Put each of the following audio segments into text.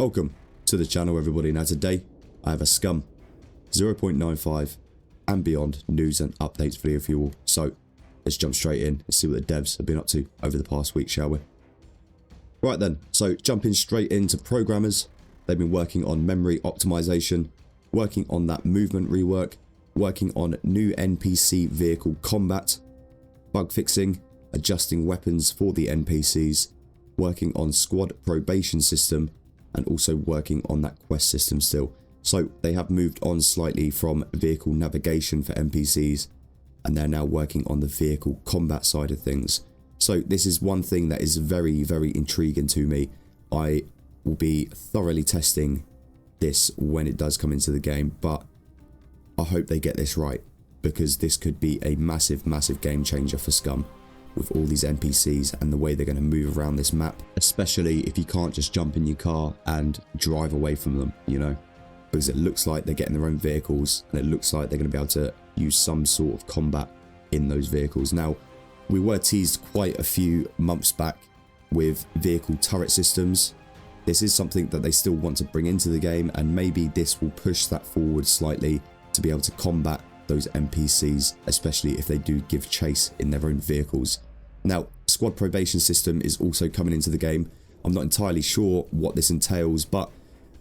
Welcome to the channel, everybody. Now today I have a Scum 0.95 and beyond news and updates video for you all. So let's jump straight in and see what the devs have been up to over the past week, shall we? Right then, so jumping straight into programmers. They've been working on memory optimization, working on that movement rework, working on new NPC vehicle combat, bug fixing, adjusting weapons for the NPCs, working on squad probation system, and also working on that quest system still. So they have moved on slightly from vehicle navigation for NPCs, and they're now working on the vehicle combat side of things. So this is one thing that is very, very intriguing to me. I will be thoroughly testing this when it does come into the game, but I hope they get this right, because this could be a massive, massive game changer for Scum with all these NPCs and the way they're going to move around this map, especially if you can't just jump in your car and drive away from them, you know, because it looks like they're getting their own vehicles and it looks like they're going to be able to use some sort of combat in those vehicles. Now, we were teased quite a few months back with vehicle turret systems. This is something that they still want to bring into the game, and maybe this will push that forward slightly to be able to combat those NPCs, especially if they do give chase in their own vehicles. Now, squad probation system is also coming into the game. I'm not entirely sure what this entails, but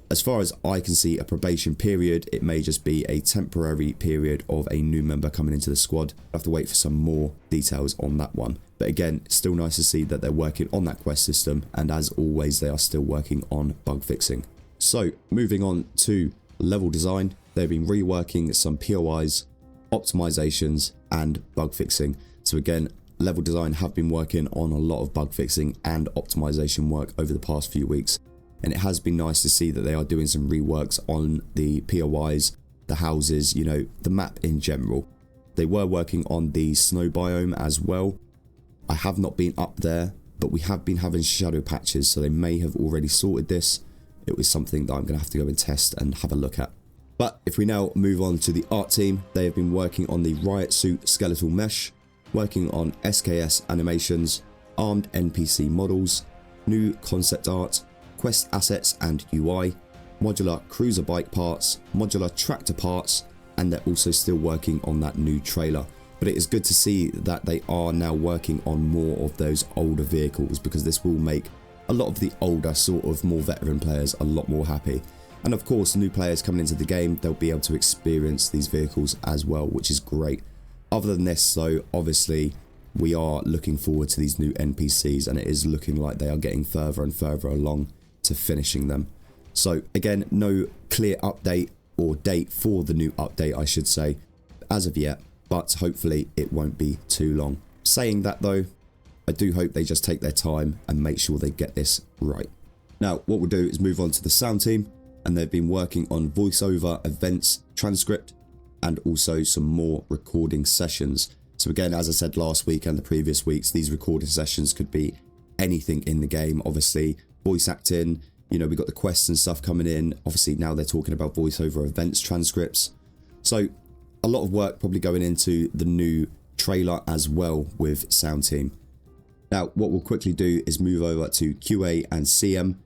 as far as I can see, a probation period, it may just be a temporary period of a new member coming into the squad. I'll have to wait for some more details on that one. But again, still nice to see that they're working on that quest system, and as always, they are still working on bug fixing. So, moving on to level design, they've been reworking some POIs, optimizations, and bug fixing. So again, level design have been working on a lot of bug fixing and optimization work over the past few weeks, and it has been nice to see that they are doing some reworks on the POIs, the houses, you know, the map in general. They were working on the snow biome as well. I have not been up there, but we have been having shadow patches, so they may have already sorted this. It was something that I'm going to have to go and test and have a look at. But if we now move on to the art team, they have been working on the riot suit skeletal mesh, working on SKS animations, armed NPC models, new concept art, quest assets and UI, modular cruiser bike parts, modular tractor parts, and they're also still working on that new trailer. But it is good to see that they are now working on more of those older vehicles, because this will make a lot of the older, sort of more veteran players a lot more happy. And of course, new players coming into the game, they'll be able to experience these vehicles as well, which is great. Other than this, though, obviously, we are looking forward to these new NPCs, and it is looking like they are getting further and further along to finishing them. So again, no clear update or date for the new update, I should say, as of yet, but hopefully it won't be too long. Saying that though, I do hope they just take their time and make sure they get this right. Now, what we'll do is move on to the sound team, and they've been working on voiceover events transcript and also some more recording sessions. So again, as I said last week and the previous weeks, these recording sessions could be anything in the game. Obviously, voice acting, you know, we got the quests and stuff coming in. Obviously, now they're talking about voiceover events transcripts. So a lot of work probably going into the new trailer as well with sound team. Now, what we'll quickly do is move over to QA and CM.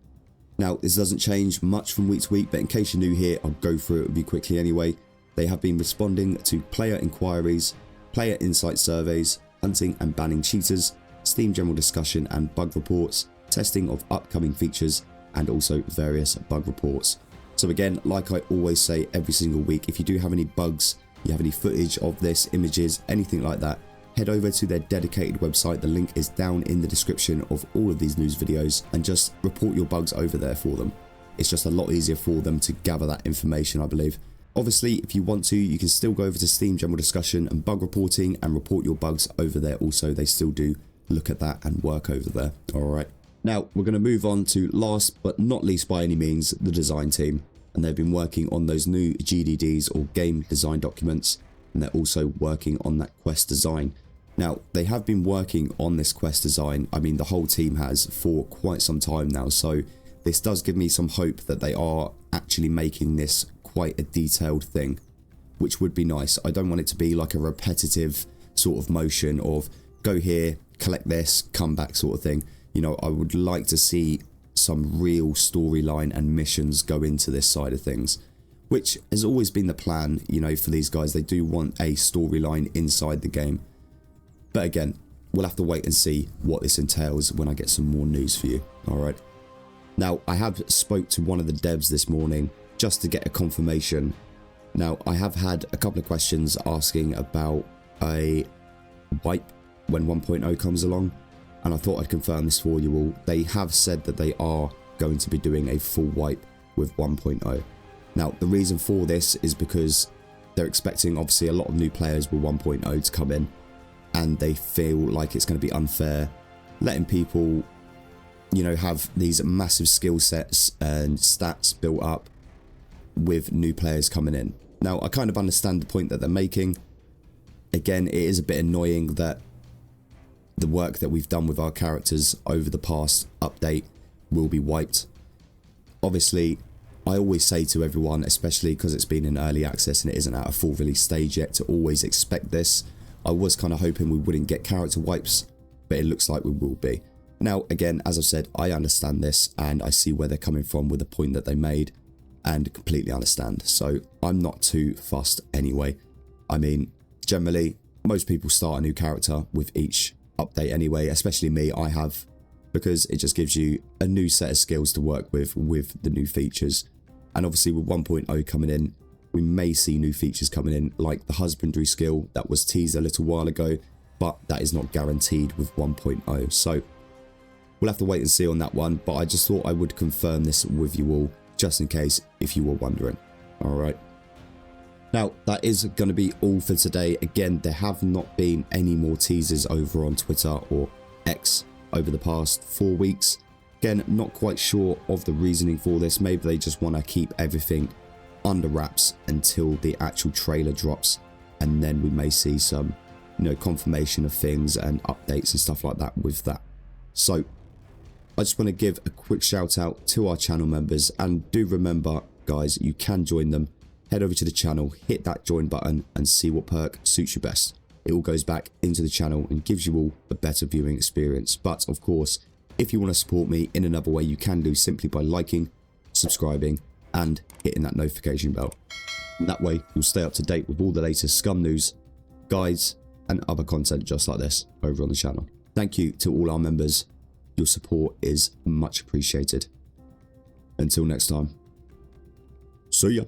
Now, this doesn't change much from week to week, but in case you're new here, I'll go through it with you quickly anyway. They have been responding to player inquiries, player insight surveys, hunting and banning cheaters, Steam general discussion and bug reports, testing of upcoming features, and also various bug reports. So again, like I always say every single week, if you do have any bugs, you have any footage of this, images, anything like that, head over to their dedicated website. The link is down in the description of all of these news videos, and just report your bugs over there for them. It's just a lot easier for them to gather that information, I believe. Obviously, if you want to, you can still go over to Steam general discussion and bug reporting and report your bugs over there also. They still do look at that and work over there. Alright. Now, we're going to move on to last but not least by any means, the design team. And they've been working on those new GDDs or game design documents, and they're also working on that quest design. Now, they have been working on this quest design, I mean the whole team has, for quite some time now, so this does give me some hope that they are actually making this quite a detailed thing, which would be nice. I don't want it to be like a repetitive sort of motion of go here, collect this, come back sort of thing. You know, I would like to see some real storyline and missions go into this side of things, which has always been the plan, you know, for these guys. They do want a storyline inside the game. But again, we'll have to wait and see what this entails when I get some more news for you. Alright. Now, I have spoke to one of the devs this morning just to get a confirmation. Now, I have had a couple of questions asking about a wipe when 1.0 comes along, and I thought I'd confirm this for you all. They have said that they are going to be doing a full wipe with 1.0. Now, the reason for this is because they're expecting, obviously, a lot of new players with 1.0 to come in, and they feel like it's going to be unfair letting people, you know, have these massive skill sets and stats built up with new players coming in. Now, I kind of understand the point that they're making. Again, it is a bit annoying that the work that we've done with our characters over the past update will be wiped. Obviously, I always say to everyone, especially because it's been in early access and it isn't at a full release stage yet, to always expect this. I was kind of hoping we wouldn't get character wipes, but it looks like we will be. Now, again, as I've said, I understand this and I see where they're coming from with the point that they made, and completely understand. So I'm not too fussed anyway. I mean, generally, most people start a new character with each update anyway, especially me, I have, because it just gives you a new set of skills to work with the new features. And obviously with 1.0 coming in, we may see new features coming in, like the husbandry skill that was teased a little while ago, but that is not guaranteed with 1.0. So we'll have to wait and see on that one, but I just thought I would confirm this with you all, just in case if you were wondering. Alright. Now, that is going to be all for today. Again, there have not been any more teasers over on Twitter or X over the past 4 weeks. Again, not quite sure of the reasoning for this. Maybe they just want to keep everything under wraps until the actual trailer drops, and then we may see some, you know, confirmation of things and updates and stuff like that with that. So I just want to give a quick shout out to our channel members, and do remember, guys, you can join them. Head over to the channel, hit that join button and see what perk suits you best. It all goes back into the channel and gives you all a better viewing experience. But of course, if you want to support me in another way, you can do simply by liking, subscribing and hitting that notification bell. And that way you'll stay up to date with all the latest Scum news, guides and other content just like this over on the channel. Thank you to all our members. Your support is much appreciated. Until next time, see ya.